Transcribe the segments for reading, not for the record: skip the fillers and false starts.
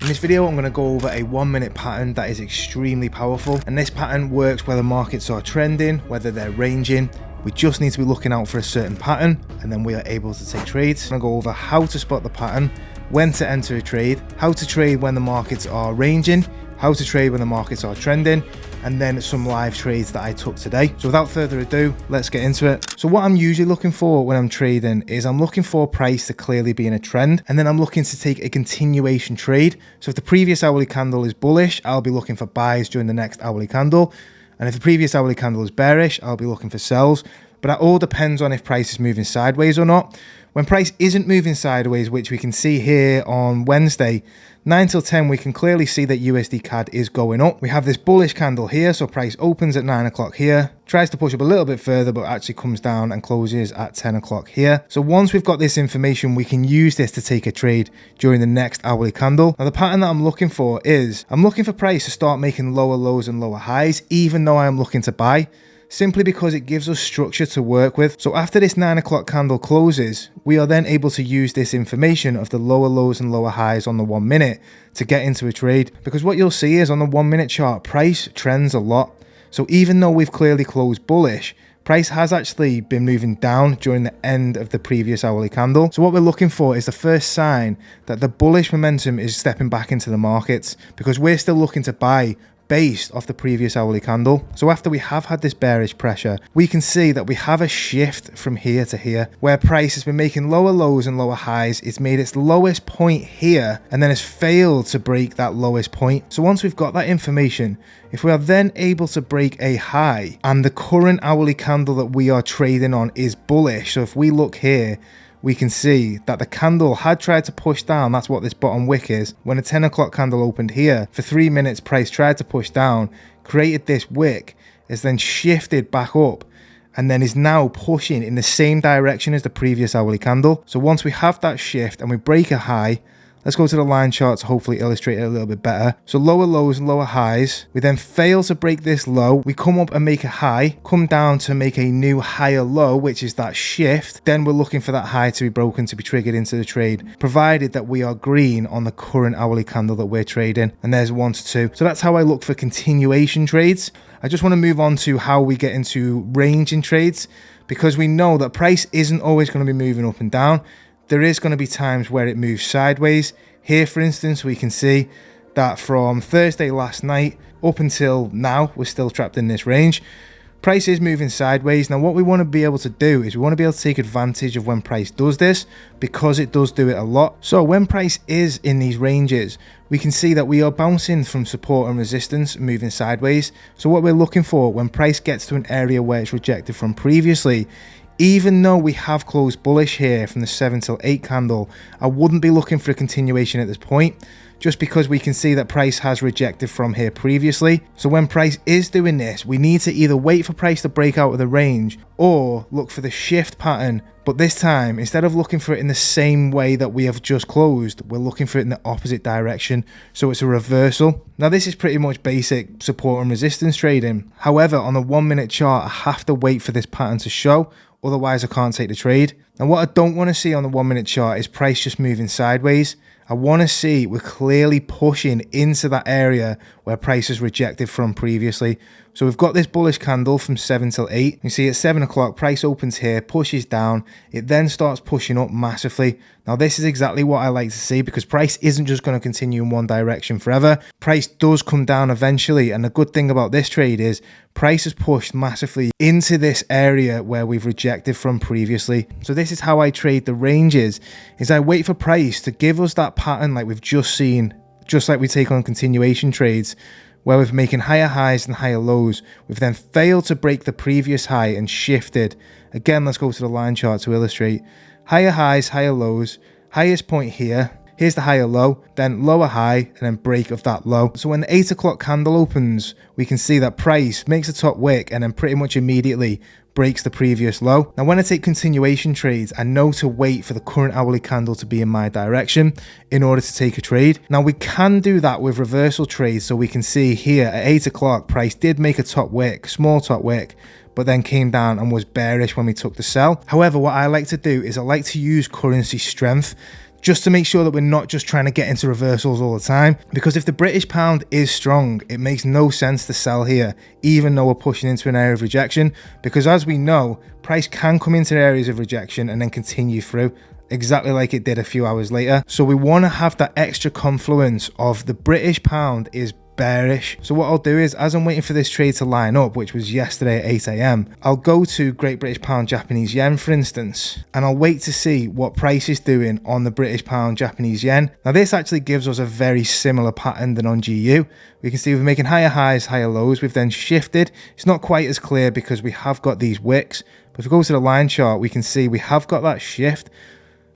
In this video, I'm going to go over a 1 minute pattern that is extremely powerful, and this pattern works whether markets are trending, whether they're ranging. We just need to be looking out for a certain pattern, and then we are able to take trades. I'm going to go over how to spot the pattern, when to enter a trade, how to trade when the markets are ranging, how to trade when the markets are trending, and then some live trades that I took today. So without further ado, let's get into it. So what I'm usually looking for when I'm trading is I'm looking for price to clearly be in a trend, and then I'm looking to take a continuation trade. So if the previous hourly candle is bullish, I'll be looking for buys during the next hourly candle. And if the previous hourly candle is bearish, I'll be looking for sells. But that all depends on if price is moving sideways or not. When price isn't moving sideways, which we can see here on Wednesday, 9 till 10, we can clearly see that USDcad is going up. We have this bullish candle here, so price opens at 9 o'clock here, tries to push up a little bit further, but actually comes down and closes at 10 o'clock here. So once we've got this information, we can use this to take a trade during the next hourly candle. Now the pattern that I'm looking for is, I'm looking for price to start making lower lows and lower highs, even though I am looking to buy, simply because it gives us structure to work with. So after this 9 o'clock candle closes, we are then able to use this information of the lower lows and lower highs on the 1 minute to get into a trade. Because what you'll see is on the 1 minute chart, price trends a lot. So even though we've clearly closed bullish, price has actually been moving down during the end of the previous hourly candle. So what we're looking for is the first sign that the bullish momentum is stepping back into the markets, because we're still looking to buy based off the previous hourly candle. So after we have had this bearish pressure, we can see that we have a shift from here to here, where price has been making lower lows and lower highs. It's made its lowest point here and then has failed to break that lowest point. So once we've got that information, if we are then able to break a high and the current hourly candle that we are trading on is bullish, so if we look here, we can see that the candle had tried to push down. That's what this bottom wick is. When a 10 o'clock candle opened here, for 3 minutes, price tried to push down, created this wick, is then shifted back up, and then is now pushing in the same direction as the previous hourly candle. So once we have that shift and we break a high, let's go to the line chart to hopefully illustrate it a little bit better. So lower lows and lower highs. We then fail to break this low. We come up and make a high, come down to make a new higher low, which is that shift. Then we're looking for that high to be broken to be triggered into the trade, provided that we are green on the current hourly candle that we're trading. And there's 1 to 2. So that's how I look for continuation trades. I just want to move on to how we get into ranging trades, because we know that price isn't always going to be moving up and down. There is going to be times where it moves sideways. Here, for instance, we can see that from Thursday last night up until now, we're still trapped in this range. Price is moving sideways. Now, what we want to be able to do is we want to be able to take advantage of when price does this, because it does do it a lot. So when price is in these ranges, we can see that we are bouncing from support and resistance, moving sideways. So what we're looking for when price gets to an area where it's rejected from previously, even though we have closed bullish here from the 7 till 8 candle, I wouldn't be looking for a continuation at this point, just because we can see that price has rejected from here previously. So when price is doing this, we need to either wait for price to break out of the range or look for the shift pattern. But this time, instead of looking for it in the same way that we have just closed, we're looking for it in the opposite direction. So it's a reversal. Now this is pretty much basic support and resistance trading. However, on the 1 minute chart, I have to wait for this pattern to show. Otherwise, I can't take the trade. And what I don't want to see on the 1 minute chart is price just moving sideways. I want to see we're clearly pushing into that area where price is rejected from previously. So we've got this bullish candle from 7 till 8. You see at 7 o'clock, price opens here, pushes down. It then starts pushing up massively. Now this is exactly what I like to see, because price isn't just going to continue in one direction forever. Price does come down eventually. And the good thing about this trade is price has pushed massively into this area where we've rejected from previously. So this is how I trade the ranges, is I wait for price to give us that pattern like we've just seen, just like we take on continuation trades, where we're making higher highs and higher lows. We've then failed to break the previous high and shifted. Again, let's go to the line chart to illustrate. Higher highs, higher lows, highest point here. Here's the higher low, then lower high, and then break of that low. So when the 8 o'clock candle opens, we can see that price makes a top wick and then pretty much immediately breaks the previous low. Now, when I take continuation trades, I know to wait for the current hourly candle to be in my direction in order to take a trade. Now, we can do that with reversal trades. So we can see here at 8 o'clock, price did make a top wick, small top wick, but then came down and was bearish when we took the sell. However, what I like to do is I like to use currency strength just to make sure that we're not just trying to get into reversals all the time. Because if the British pound is strong, it makes no sense to sell here, even though we're pushing into an area of rejection, because as we know, price can come into areas of rejection and then continue through, exactly like it did a few hours later. So we want to have that extra confluence of the British pound is bearish. So what I'll do is, as I'm waiting for this trade to line up, which was yesterday at 8 AM, I'll go to Great British Pound Japanese Yen, for instance, and I'll wait to see what price is doing on the British Pound Japanese Yen. Now this actually gives us a very similar pattern than on GU. We can see we're making higher highs, higher lows. We've then shifted. It's not quite as clear because we have got these wicks, but if we go to the line chart, we can see we have got that shift,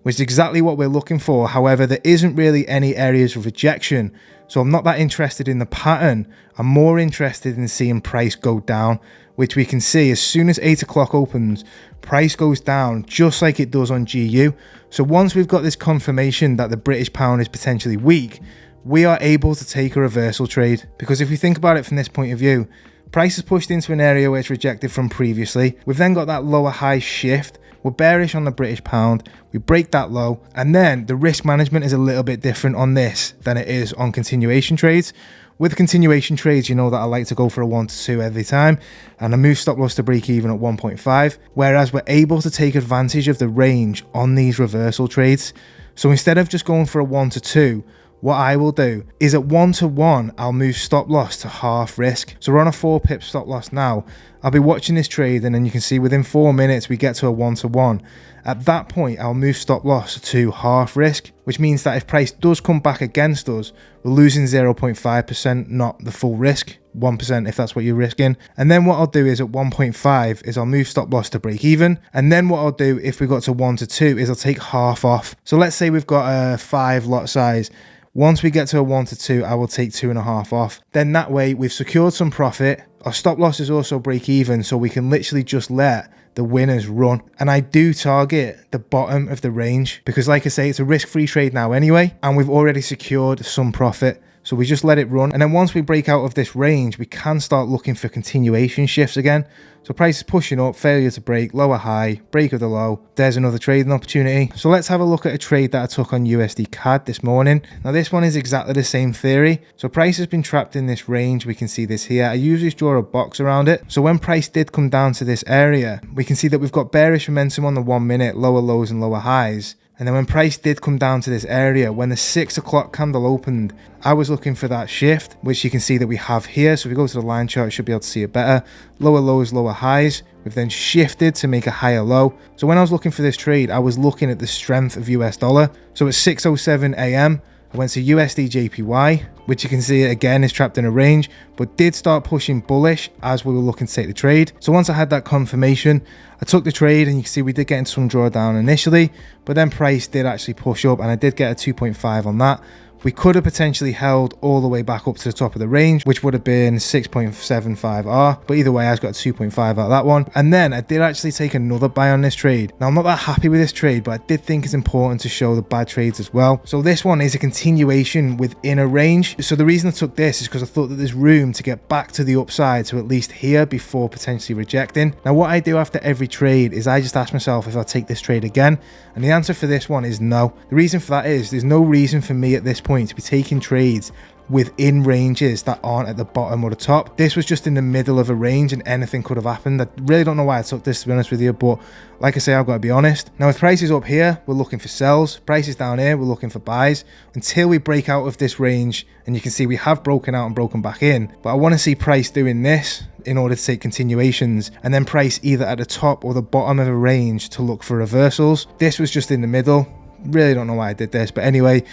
which is exactly what we're looking for. However, there isn't really any areas of rejection. So I'm not that interested in the pattern. I'm more interested in seeing price go down, which we can see as soon as 8 o'clock opens, price goes down just like it does on GU. So once we've got this confirmation that the British pound is potentially weak, we are able to take a reversal trade. Because if we think about it from this point of view, price is pushed into an area where it's rejected from previously. We've then got that lower high shift. We're bearish on the British pound, we break that low, and then the risk management is a little bit different on this than it is on continuation trades. With continuation trades, you know that I like to go for a 1 to 2 every time, and I move stop loss to break even at 1.5, whereas we're able to take advantage of the range on these reversal trades. So instead of just going for a 1 to 2, what I will do is at 1 to 1, I'll move stop loss to half risk. So we're on a 4 pip stop loss now. I'll be watching this trade, and then you can see within 4 minutes we get to a 1 to 1. At that point, I'll move stop loss to half risk, which means that if price does come back against us, we're losing 0.5%, not the full risk, 1% if that's what you're risking. And then what I'll do is at 1.5 is I'll move stop loss to break even. And then what I'll do if we got to 1 to 2 is I'll take half off. So let's say we've got a 5 lot size. Once we get to a 1 to 2, I will take 2.5 off. Then that way we've secured some profit. Our stop loss is also break even, so we can literally just let the winners run. And I do target the bottom of the range because, like I say, it's a risk-free trade now anyway, and we've already secured some profit. So we just let it run. And then once we break out of this range, we can start looking for continuation shifts again. So price is pushing up, failure to break, lower high, break of the low. There's another trading opportunity. So let's have a look at a trade that I took on USDcad this morning. Now this one is exactly the same theory. So price has been trapped in this range. We can see this here. I usually draw a box around it. So when price did come down to this area, we can see that we've got bearish momentum on the 1 minute, lower lows and lower highs. And then when price did come down to this area, when the 6 o'clock candle opened, I was looking for that shift, which you can see that we have here. So if we go to the line chart, you should be able to see it better. Lower lows, lower highs. We've then shifted to make a higher low. So when I was looking for this trade, I was looking at the strength of US dollar. So at 6:07 AM, I went to USD JPY, which you can see again is trapped in a range, but did start pushing bullish as we were looking to take the trade. So once I had that confirmation, I took the trade, and you can see we did get into some drawdown initially, but then price did actually push up, and I did get a 2.5 on that. We could have potentially held all the way back up to the top of the range, which would have been 6.75R. But either way, I've got a 2.5 out of that one. And then I did actually take another buy on this trade. Now, I'm not that happy with this trade, but I did think it's important to show the bad trades as well. So this one is a continuation within a range. So the reason I took this is because I thought that there's room to get back to the upside, to at least here before potentially rejecting. Now, what I do after every trade is I just ask myself if I'll take this trade again. And the answer for this one is no. The reason for that is there's no reason for me at this point to be taking trades within ranges that aren't at the bottom or the top. This was just in the middle of a range and anything could have happened. I really don't know why I took this, to be honest with you, but like I say, I've got to be honest. Now with prices up here, we're looking for sells. Prices down here, we're looking for buys until we break out of this range. And you can see we have broken out and broken back in, but I want to see price doing this in order to take continuations, and then price either at the top or the bottom of a range to look for reversals. This was just in the middle. Really don't know why I did this, but anyway,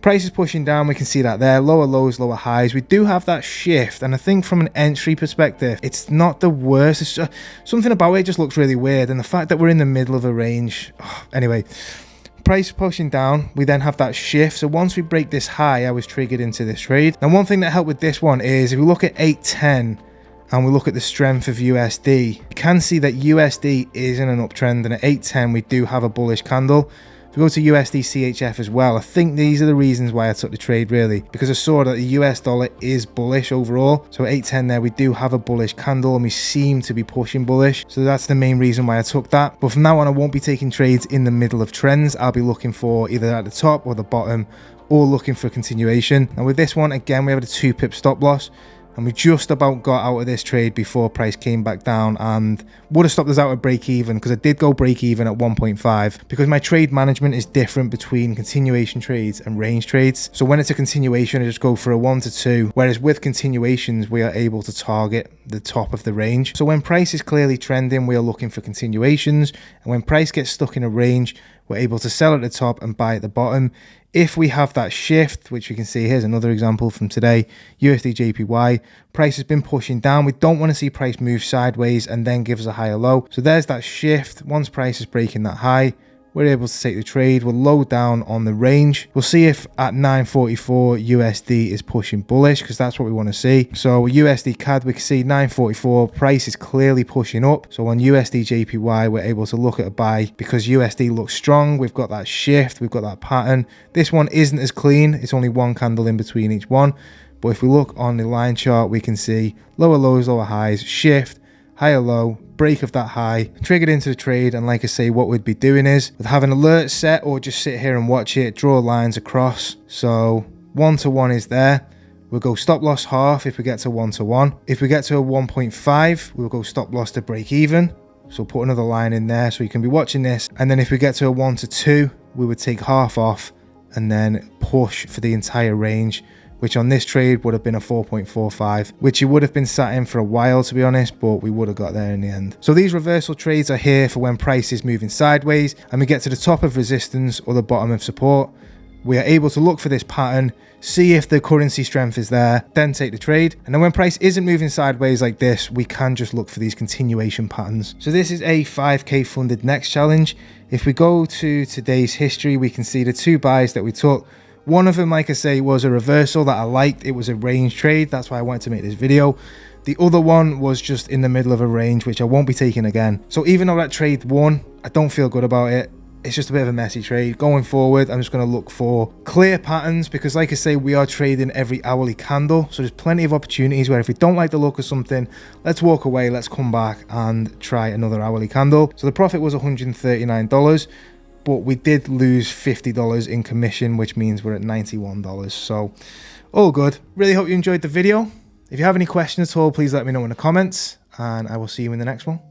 price is pushing down. We can see that there, lower lows, lower highs. We do have that shift, and I think from an entry perspective, it's not the worst. It's just, something about it just looks really weird, and the fact that we're in the middle of a range. Anyway, price pushing down, we then have that shift. So once we break this high, I was triggered into this trade. Now one thing that helped with this one is if we look at 810 and we look at the strength of USD, you can see that USD is in an uptrend, and at 810 we do have a bullish candle. If we go to USD CHF as well, I think these are the reasons why I took the trade really, because I saw that the US dollar is bullish overall. So at 810 there, we do have a bullish candle and we seem to be pushing bullish. So that's the main reason why I took that. But from now on, I won't be taking trades in the middle of trends. I'll be looking for either at the top or the bottom, or looking for continuation. And with this one, again, we have a 2 pip stop loss. And we just about got out of this trade before price came back down and would have stopped us out at break even, because I did go break even at 1.5 because my trade management is different between continuation trades and range trades. So when it's a continuation, I just go for a 1 to 2, whereas with continuations, we are able to target the top of the range. So when price is clearly trending, we are looking for continuations. And when price gets stuck in a range, we're able to sell at the top and buy at the bottom. If we have that shift, which you can see, here's another example from today, USD JPY, price has been pushing down. We don't want to see price move sideways and then give us a higher low. So there's that shift. Once price is breaking that high, we're able to take the trade. We'll low down on the range. We'll see if at 944 USD is pushing bullish, because that's what we want to see. So usdcad, we can see 944, price is clearly pushing up. So on USD JPY, we're able to look at a buy because USD looks strong. We've got that shift, we've got that pattern. This one isn't as clean. It's only one candle in between each one. But if we look on the line chart, we can see lower lows, lower highs, shift, higher low, break of that high, triggered into the trade. And like I say, what we'd be doing is with have an alert set or just sit here and watch it, draw lines across. So 1 to 1 is there. We'll go stop loss half if we get to 1 to 1. If we get to a 1.5, we'll go stop loss to break even. So put another line in there so you can be watching this. And then if we get to a 1 to 2, we would take half off and then push for the entire range, which on this trade would have been a 4.45, which you would have been sat in for a while, to be honest, but we would have got there in the end. So these reversal trades are here for when price is moving sideways and we get to the top of resistance or the bottom of support. We are able to look for this pattern, see if the currency strength is there, then take the trade. And then when price isn't moving sideways like this, we can just look for these continuation patterns. So this is a 5K funded next challenge. If we go to today's history, we can see the 2 buys that we took. One of them, like I say, was a reversal that I liked. It was a range trade. That's why I wanted to make this video. The other one was just in the middle of a range, which I won't be taking again. So even though that trade won, I don't feel good about it. It's just a bit of a messy trade. Going forward, I'm just going to look for clear patterns because, like I say, we are trading every hourly candle. So there's plenty of opportunities where if we don't like the look of something, let's walk away, let's come back and try another hourly candle. So the profit was $139. But we did lose $50 in commission, which means we're at $91. So all good. Really hope you enjoyed the video. If you have any questions at all, please let me know in the comments and I will see you in the next one.